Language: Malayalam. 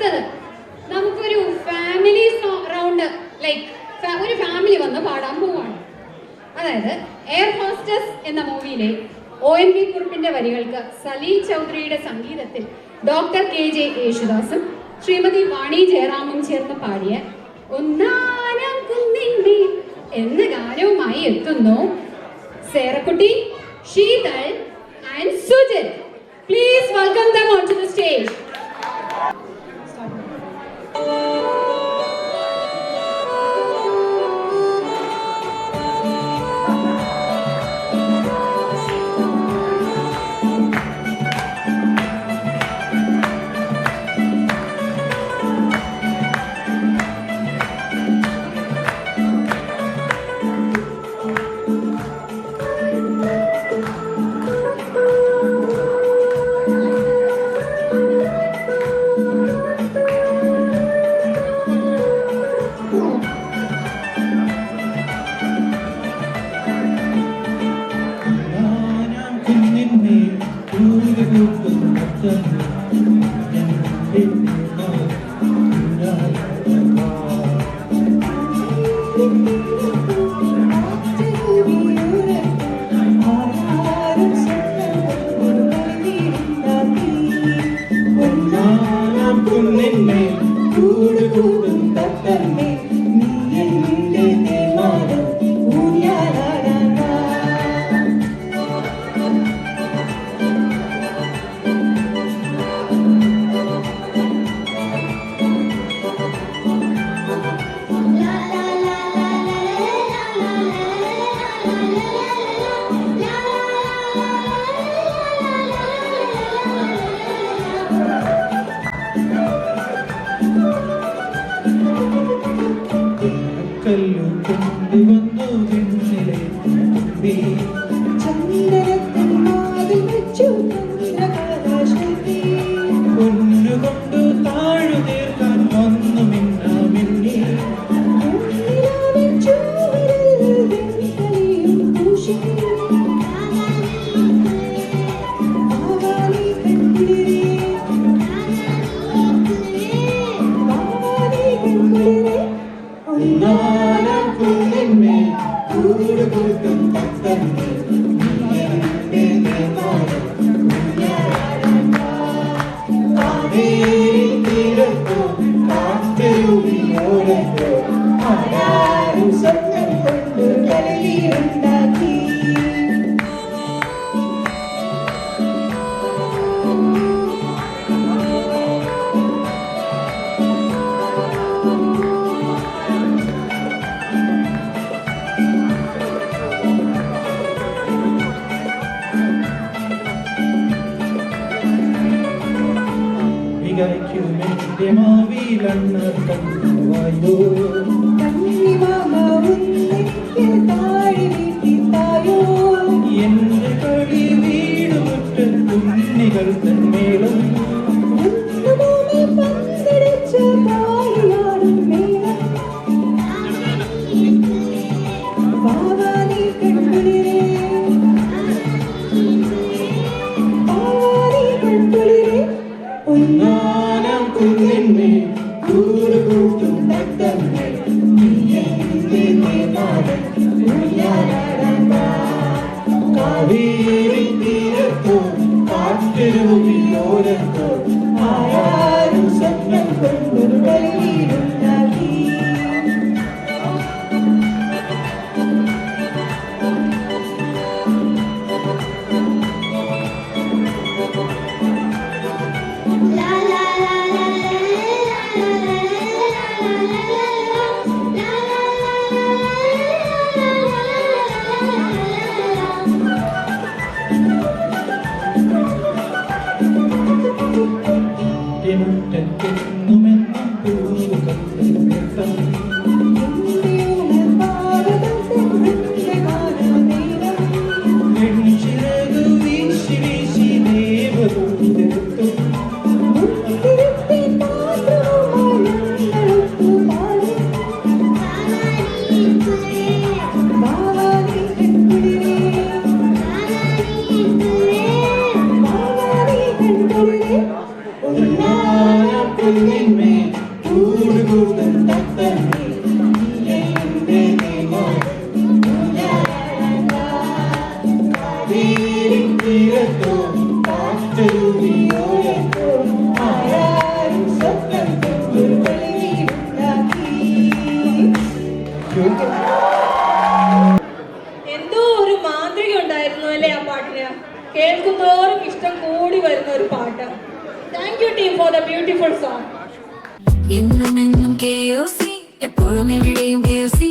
അടുത്തത് നമുക്കൊരു ഫാമിലി റൗണ്ട്, ലൈക്ക് ഒരു ഫാമിലി വന്ന് പാടാൻ പോവാണ്. അതായത് എയർ ഹോസ്റ്റസ് എന്ന മൂവിയിലെ ONV കുറുപ്പിന്റെ വരികൾക്ക് സലീൽ ചൗധരിയുടെ സംഗീതത്തിൽ ഡോക്ടർ KJ യേശുദാസും ശ്രീമതി വാണി ജയറാമും ചേർന്ന് പാടിയ ഒന്നാനം കുന്നിന്മേൽ എന്ന ഗാനവുമായി എത്തുന്നു സേറക്കുട്ടി, Sheethal and Sujith. Please welcome them onto the stage. എന്തോ ഒരു മാന്ത്രിക ഉണ്ടായിരുന്നു അല്ലേ ആ പാട്ടിന്. കേൾക്കുന്നതോറും ഇഷ്ടം കൂടി വരുന്ന ഒരു പാട്ട്. Thank you team for the beautiful song. എന്നും KOC എപ്പോഴും എവിടെയും KOC.